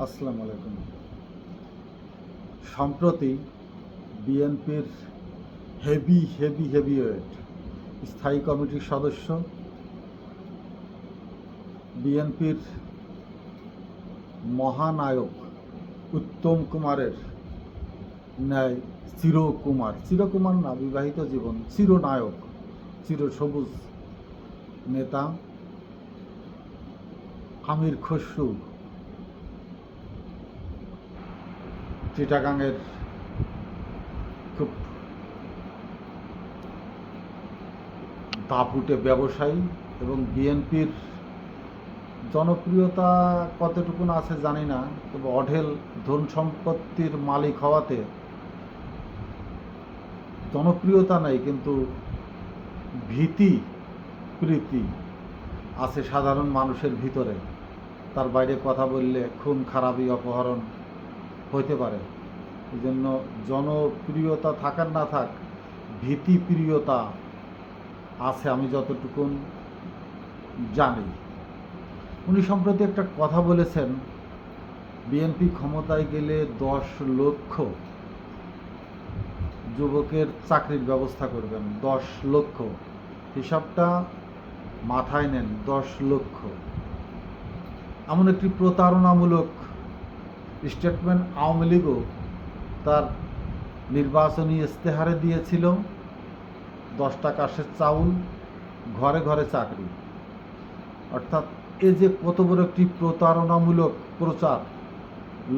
আসসালামু আলাইকুম। সম্প্রতি বিএনপির হেভিওয়েট স্থায়ী কমিটির সদস্য, বিএনপির মহানায়ক উত্তম কুমারের ন্যায় চিরকুমার না, বিবাহিত জীবন, চিরনায়ক, চিরসবুজ নেতা আমির খসরু চিটাগাংয়ের খুব দাপুটে ব্যবসায়ী এবং বিএনপির জনপ্রিয়তা কতটুকু আছে জানি না, তবে অঢেল ধন সম্পত্তির মালিক হওয়াতে জনপ্রিয়তা নেই, কিন্তু ভীতি প্রীতি আছে সাধারণ মানুষের ভিতরে। তার বাইরে কথা বললে খুন খারাপি অপহরণ হইতে পারে। এই জন্য জনপ্রিয়তা থাকার না থাক, ভীতিপ্রিয়তা আছে আমি যতটুকু জানি। উনি সম্প্রতি একটা কথা বলেছেন, বিএনপি ক্ষমতায় গেলে 10 লক্ষ যুবকের চাকরির ব্যবস্থা করবেন। 10 লক্ষ, হিসাবটা মাথায় নেন। 10 লক্ষ এমন একটি প্রতারণামূলক স্টেটমেন্ট আওয়ামী লীগও তার নির্বাচনী ইস্তেহারে দিয়েছিল। 10 টাকা চাউল, ঘরে ঘরে চাকরি। অর্থাৎ এ যে কত বড় একটি প্রতারণামূলক প্রচার,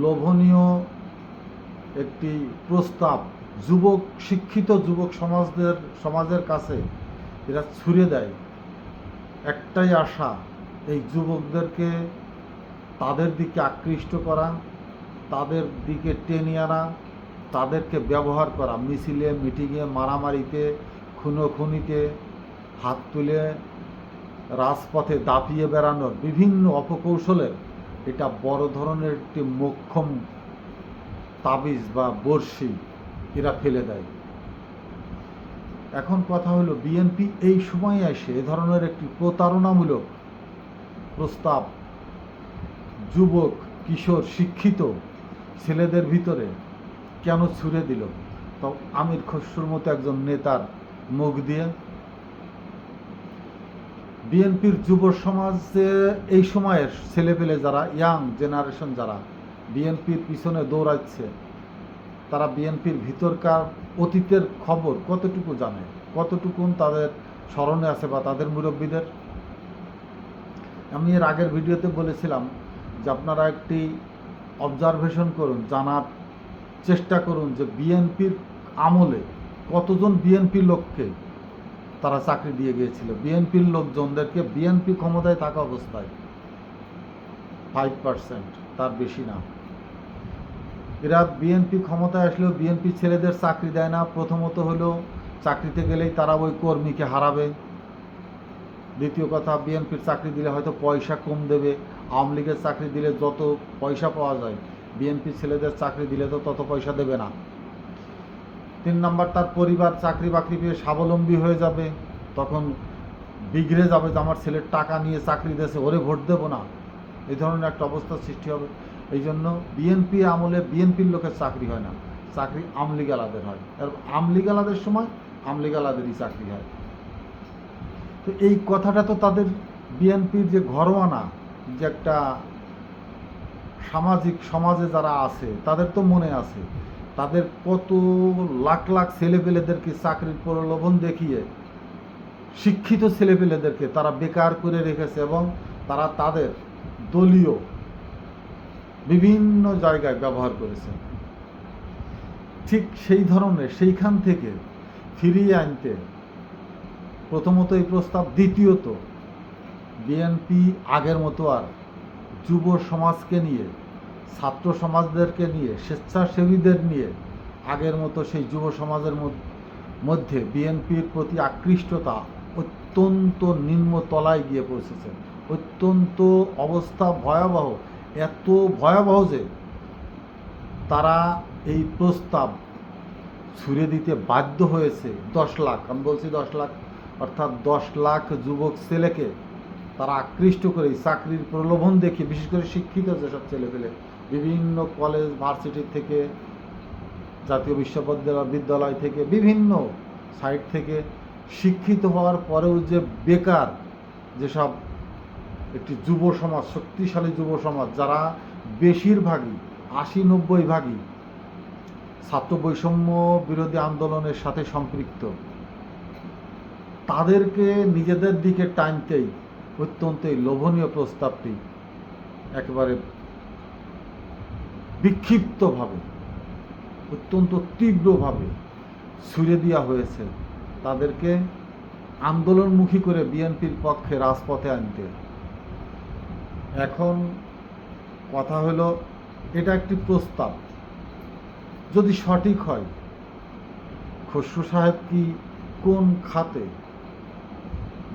লোভনীয় একটি প্রস্তাব শিক্ষিত যুবক সমাজের কাছে এরা ছুড়ে দেয়। একটাই আশা, এই যুবকদেরকে তাদের দিকে আকৃষ্ট করা, তাদের দিকে টেনে আনা, তাদেরকে ব্যবহার করা, মিছিলে মিটিংয়ে মারামারিতে খুনোখুনিতে হাত তুলে রাজপথে দাপিয়ে বেড়ানোর বিভিন্ন অপকৌশলের এটা বড় ধরনের একটি মোক্ষম তাবিজ বা বড়শি এরা ফেলে দেয়। এখন কথা হলো, বিএনপি এই সময়ে এসে এ ধরনের একটি প্রতারণামূলক প্রস্তাব যুবক, কিশোর, শিক্ষিত ছেলেদের ভিতরে কেন ছুড়ে দিল? তো আমির খসরুর মতো একজন নেতার মুখ দিয়ে। বিএনপির যুব সমাজে এই সময়ের ছেলেপেলে যারা, ইয়াং জেনারেশন যারা বিএনপির পিছনে দৌড়াচ্ছে, তারা বিএনপির ভিতরকার অতীতের খবর কতটুকু জানে, কতটুকু তাদের স্মরণে আছে বা তাদের মুরব্বীদের। আমি এর আগের ভিডিওতে বলেছিলাম যে আপনারা একটি অবজারভেশন করুন, জানার চেষ্টা করুন যে বিএনপির আমলে কতজন বিএনপি লোককে তারা চাকরি দিয়ে গিয়েছিল। বিএনপির লোকজনদেরকে বিএনপি ক্ষমতায় থাকা অবস্থায় 5%, তার বেশি না। এরা বিএনপি ক্ষমতায় আসলেও বিএনপি ছেলেদের চাকরি দেয় না। প্রথমত হলো, চাকরিতে গেলেই তারা ওই কর্মীকে হারাবে। দ্বিতীয় কথা, বিএনপির চাকরি দিলে হয়তো পয়সা কম দেবে। আওয়ামী লীগের চাকরি দিলে যত পয়সা পাওয়া যায়, বিএনপি ছেলেদের চাকরি দিলে তো তত পয়সা দেবে না। 3 নম্বর, তার পরিবার চাকরি বাকরি পেয়ে স্বাবলম্বী হয়ে যাবে, তখন বিগড়ে যাবে যে আমার ছেলের টাকা নিয়ে চাকরি দিয়েছে, ওরে ভোট দেবো না, এই ধরনের একটা অবস্থার সৃষ্টি হবে। এই জন্য বিএনপি আমলে বিএনপির লোকের চাকরি হয় না, চাকরি আওয়ামী লীগ আলাদের হয়। আর আওয়ামী লীগ আলাদের সময় আওয়ামী লীগ আলাদেরই চাকরি হয়। তো এই কথাটা তো তাদের বিএনপির যে ঘরোয়ানা যে একটা সমাজে যারা আছে তাদের তো মনে আছে। তাদের কত লাখ লাখ ছেলেপেলেদেরকে চাকরির প্রলোভন দেখিয়ে শিক্ষিত ছেলেপেলেদেরকে তারা বেকার করে রেখেছে, এবং তারা তাদের দলীয় বিভিন্ন জায়গায় ব্যবহার করেছে। ঠিক সেই ধরনের, সেইখান থেকে ফিরিয়ে আনতে প্রথমত এই প্রস্তাব, দ্বিতীয়ত বিএনপি আগের মতো আর যুব সমাজকে নিয়ে, ছাত্র সমাজদেরকে নিয়ে, স্বেচ্ছাসেবীদের নিয়ে আগের মতো সেই যুব সমাজের মধ্যে বিএনপির প্রতি আকৃষ্টতা অত্যন্ত নিম্ন তলায় গিয়ে পৌঁছেছে। অত্যন্ত অবস্থা ভয়াবহ, এত ভয়াবহ যে তারা এই প্রস্তাব ছুড়ে দিতে বাধ্য হয়েছে। 10 লাখ, আমি বলছি 10 লাখ, অর্থাৎ 10 লাখ যুবক ছেলেকে তারা আকৃষ্ট করে চাকরির প্রলোভন দেখে, বিশেষ করে শিক্ষিত যেসব ছেলেপেলে বিভিন্ন কলেজ ভার্সিটি থেকে, জাতীয় বিশ্ববিদ্যালয় থেকে, বিভিন্ন সাইট থেকে শিক্ষিত হওয়ার পরেও যে বেকার যেসব একটি যুব সমাজ, শক্তিশালী যুব সমাজ, যারা বেশিরভাগই 80-90 ছাত্র বৈষম্য বিরোধী আন্দোলনের সাথে সম্পৃক্ত, তাদেরকে নিজেদের দিকে টানতেই অত্যন্ত লোভনীয় প্রস্তাবটি একেবারে বিক্ষিপ্তভাবে, অত্যন্ত তীব্রভাবে ছুড়ে দেওয়া হয়েছে তাদেরকে আন্দোলনমুখী করে বিএনপির পক্ষে রাজপথে আনতে। এখন কথা হলো, এটা একটি প্রস্তাব যদি সঠিক হয়, খসরু সাহেব কি কোন খাতে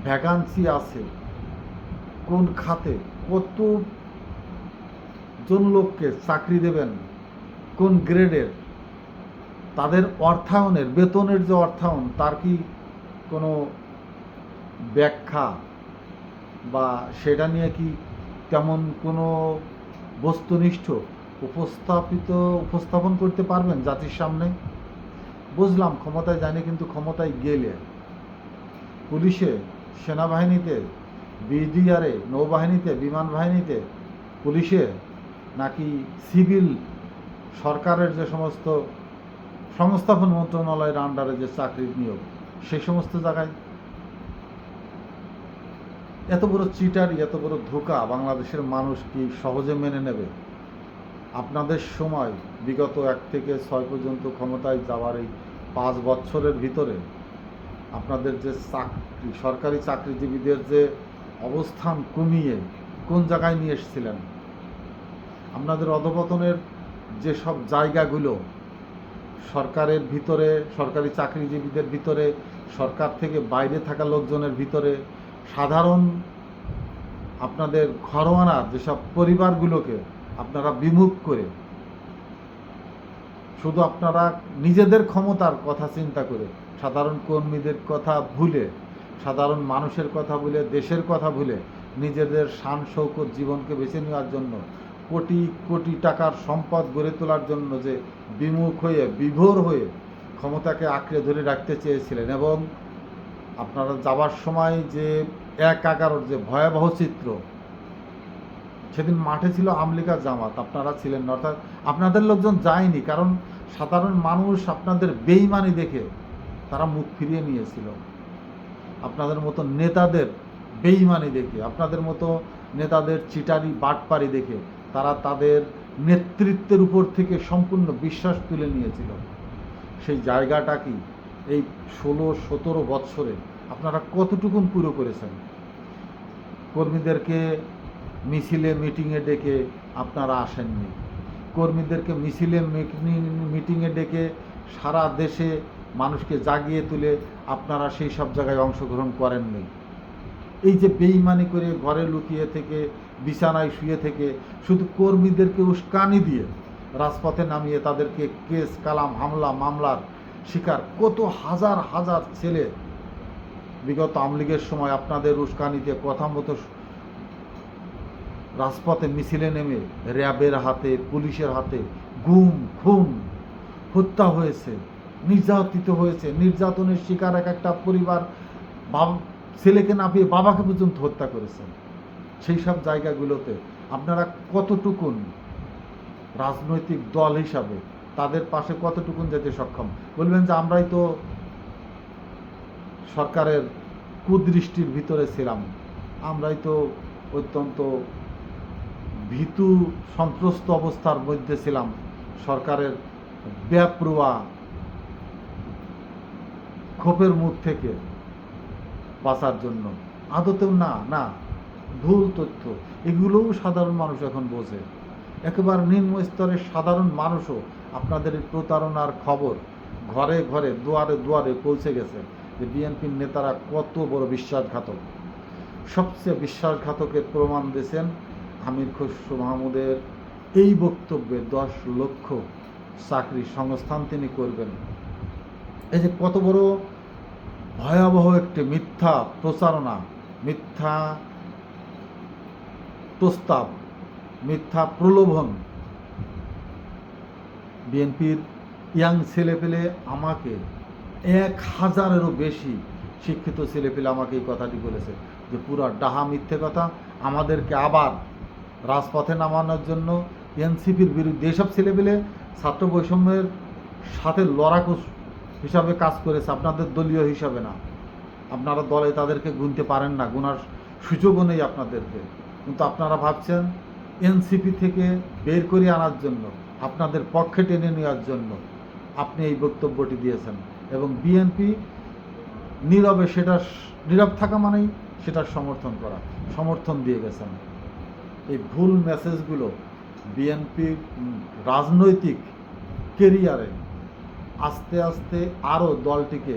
ভ্যাকান্সি আছে, কোন খাতে কত জন লোককে চাকরি দেবেন, কোন গ্রেডের, তাদের অর্থায়নের, বেতনের যে অর্থায়ন, তার কি কোনো ব্যাখ্যা বা সেটা নিয়ে কি তেমন কোনো বস্তুনিষ্ঠ উপস্থাপন করতে পারবেন জাতির সামনে? বুঝলাম ক্ষমতায় যায়নি, কিন্তু ক্ষমতায় গেলে পুলিশে, সেনাবাহিনীতে, বিডিআরে, নৌবাহিনীতে, বিমান বাহিনীতে, পুলিশে, নাকি সিভিল সরকারের যে সমস্ত সংস্থাপন মন্ত্রণালয়ের আন্ডারে যে চাকরির নিয়োগ, সেই সমস্ত জায়গায় এত বড় চিটারি, এত বড় ধোঁকা বাংলাদেশের মানুষ কি সহজে মেনে নেবে? আপনাদের সময় বিগত 1 থেকে 6 পর্যন্ত ক্ষমতায় যাওয়ার এই 5 বছরের ভিতরে আপনাদের যে চাকরি, সরকারি চাকরিজীবীদের যে অবস্থান কমিয়ে কোন জায়গায় নিয়ে এসেছিলেন, আপনাদের অধপতনের যেসব জায়গাগুলো সরকারের ভিতরে, সরকারি চাকরিজীবীদের ভিতরে, সরকার থেকে বাইরে থাকা লোকজনের ভিতরে, সাধারণ আপনাদের ঘরোয়ানা যেসব পরিবারগুলোকে আপনারা বিমুখ করে, শুধু আপনারা নিজেদের ক্ষমতার কথা চিন্তা করে, সাধারণ কর্মীদের কথা ভুলে, সাধারণ মানুষের কথা ভুলে, দেশের কথা ভুলে, নিজেদের শান শৌকত জীবনকে বেছে নেওয়ার জন্য, কোটি কোটি টাকার সম্পদ গড়ে তোলার জন্য যে বিমুখ হয়ে, বিভোর হয়ে ক্ষমতাকে আঁকড়ে ধরে রাখতে চেয়েছিলেন, এবং আপনারা যাবার সময় যে 11 যে ভয়াবহ চিত্র, সেদিন মাঠে ছিল আওয়ামী লীগ আর জামাত, আপনারা ছিলেন না, অর্থাৎ আপনাদের লোকজন যায়নি, কারণ সাধারণ মানুষ আপনাদের বেইমানি দেখে তারা মুখ ফিরিয়ে নিয়েছিল। আপনাদের মতো নেতাদের বেইমানি দেখে, আপনাদের মতো নেতাদের চিটারি বাটপারি দেখে তারা তাদের নেতৃত্বের উপর থেকে সম্পূর্ণ বিশ্বাস তুলে নিয়েছিল। সেই জায়গাটা কি এই 16-17 বৎসরে আপনারা কতটুকুন পুরো করেছেন? কর্মীদেরকে মিছিলে, মিটিংয়ে ডেকে আপনারা আসেননি। কর্মীদেরকে মিছিলে, মিটিংয়ে ডেকে সারা দেশে মানুষকে জাগিয়ে তুলে আপনারা সেই সব জায়গায় অংশগ্রহণ করেননি। এই যে বেইমানি করে ঘরে লুকিয়ে থেকে, বিছানায় শুয়ে থেকে, শুধু কর্মীদেরকে উস্কানি দিয়ে রাজপথে নামিয়ে তাদেরকে কেস, কালাম, হামলা, মামলার শিকার কত হাজার হাজার ছেলে বিগত আওয়ামী লীগের সময় আপনাদের উস্কানিতে কথা মতো রাজপথে মিছিলে নেমে র্যাবের হাতে, পুলিশের হাতে গুম, খুন, হত্যা হয়েছে, নির্যাতিত হয়েছে। নির্যাতনের শিকার এক একটা পরিবার ছেলেকে না পেয়ে বাবাকে পর্যন্ত হত্যা করেছেন। সেই সব জায়গাগুলোতে আপনারা কতটুকুন রাজনৈতিক দল হিসাবে তাদের পাশে কতটুকুন যেতে সক্ষম? বলবেন যে আমরাই তো সরকারের কুদৃষ্টির ভিতরে ছিলাম, আমরাই তো অত্যন্ত ভীতু সন্ত্রস্ত অবস্থার মধ্যে ছিলাম সরকারের বেপরোয়া ক্ষোভের মুখ থেকে বাঁচার জন্য। আদতেও না, না, ভুল তথ্য। এগুলোও সাধারণ মানুষ এখন বোঝে। একেবারে নিম্ন স্তরের সাধারণ মানুষও আপনাদের এই প্রতারণার খবর ঘরে ঘরে, দুয়ারে দুয়ারে পৌঁছে গেছে যে বিএনপির নেতারা কত বড় বিশ্বাসঘাতক। সবচেয়ে বিশ্বাসঘাতকের প্রমাণ দিয়েছেন আমির খসরু মাহমুদের এই বক্তব্যে 10 লক্ষ চাকরির সংস্থান তিনি করবেন। এই যে কত বড় ভয়াবহ একটি মিথ্যা প্রচারণা, মিথ্যা প্রস্তাব, মিথ্যা প্রলোভন। বিএনপির ইয়াং ছেলেপেলে আমাকে 1000-এরও বেশি শিক্ষিত ছেলেপেলে আমাকে এই কথাটি বলেছে যে পুরা ডাহা মিথ্যে কথা, আমাদেরকে আবার রাজপথে নামানোর জন্য এনসিপির বিরুদ্ধে। এসব ছেলেপেলে ছাত্র বৈষম্যের সাথে লড়াকু হিসাবে কাজ করেছে, আপনাদের দলীয় হিসাবে না। আপনারা দলে তাদেরকে গুনতে পারেন না, গুনার সুযোগও নেই আপনাদেরকে। কিন্তু আপনারা ভাবছেন এনসিপি থেকে বের করে আনার জন্য, আপনাদের পক্ষে টেনে নেওয়ার জন্য আপনি এই বক্তব্যটি দিয়েছেন, এবং বিএনপি নীরবে নীরব থাকা মানেই সেটার সমর্থন দিয়ে গেছেন। এই ভুল মেসেজগুলো বিএনপির রাজনৈতিক কেরিয়ারে আস্তে আস্তে আরও দলটিকে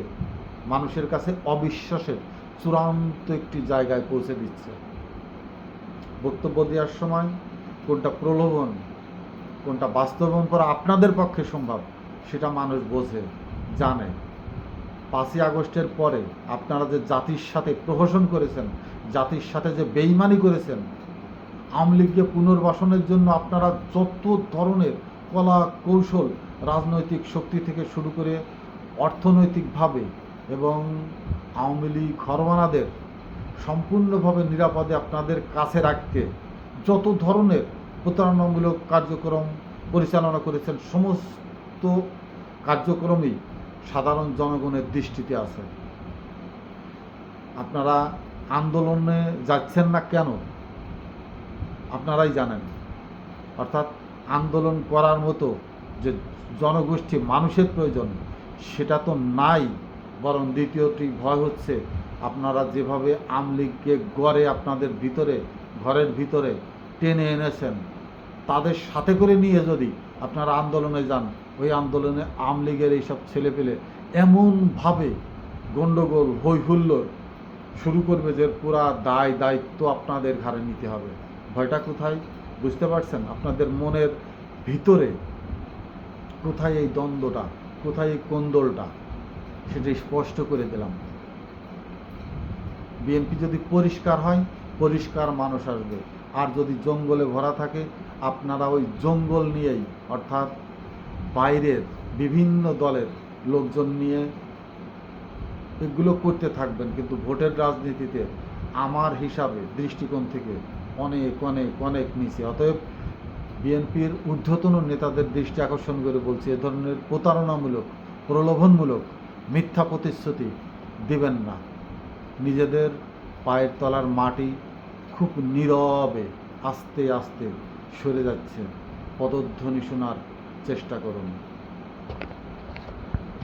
মানুষের কাছে অবিশ্বাসের চূড়ান্ত একটি জায়গায় পৌঁছে দিচ্ছে। বক্তব্য দেওয়ার সময় কোনটা প্রলোভন, কোনটা বাস্তবায়ন করা আপনাদের পক্ষে সম্ভব সেটা মানুষ বোঝে, জানে। 5ই আগস্টের পরে আপনারা যে জাতির সাথে প্রহসন করেছেন, জাতির সাথে যে বেইমানি করেছেন, আওয়ামী লীগকে পুনর্বাসনের জন্য আপনারা যত ধরনের কলা কৌশল, রাজনৈতিক শক্তি থেকে শুরু করে অর্থনৈতিকভাবে, এবং আওয়ামী লীগ ঘরবানাদের সম্পূর্ণভাবে নিরাপদে আপনাদের কাছে রাখতে যত ধরনের প্রতারণামূলক কার্যক্রম পরিচালনা করেছেন, সমস্ত কার্যক্রমই সাধারণ জনগণের দৃষ্টিতে আছে। আপনারা আন্দোলনে যাচ্ছেন না কেন আপনারাই জানেন। অর্থাৎ আন্দোলন করার মতো যে জনগোষ্ঠী মানুষের প্রয়োজন সেটা তো নাই, বরং দ্বিতীয়টি ভয় হচ্ছে আপনারা যেভাবে আওয়ামী লীগকে আপনাদের ঘরের ভিতরে টেনে এনেছেন, তাদের সাথে করে নিয়ে যদি আপনারা আন্দোলনে যান, ওই আন্দোলনে আওয়ামী লীগের এইসব ছেলেপেলে এমনভাবে গণ্ডগোল হইহুল্লোড় শুরু করবে যে পুরা দায়িত্ব আপনাদের ঘাড়ে নিতে হবে। ভয়টা কোথায় বুঝতে পারছেন? আপনাদের মনের ভিতরে কোথায় এই দ্বন্দ্বটা, কোথায় এই কোন্দলটা, সেটা স্পষ্ট করে দিলাম। বিএনপি যদি পরিষ্কার হয়, পরিষ্কার মানুষ আসবে। আর যদি জঙ্গলে ভরা থাকে, আপনারা ওই জঙ্গল নিয়েই, অর্থাৎ বাইরের বিভিন্ন দলের লোকজন নিয়ে এগুলো করতে থাকবেন। কিন্তু ভোটের রাজনীতিতে আমার হিসাবে দৃষ্টিকোণ থেকে অনেক অনেক অনেক নিচে। অতএব বিএনপির ঊর্ধ্বতন নেতাদের দৃষ্টি আকর্ষণ করে বলছি, এ ধরনের প্রতারণামূলক, প্রলোভনমূলক মিথ্যা প্রতিশ্রুতি দেবেন না। নিজেদের পায়ের তলার মাটি খুব নীরবে আস্তে আস্তে সরে যাচ্ছে, পদধ্বনি শোনার চেষ্টা করুন।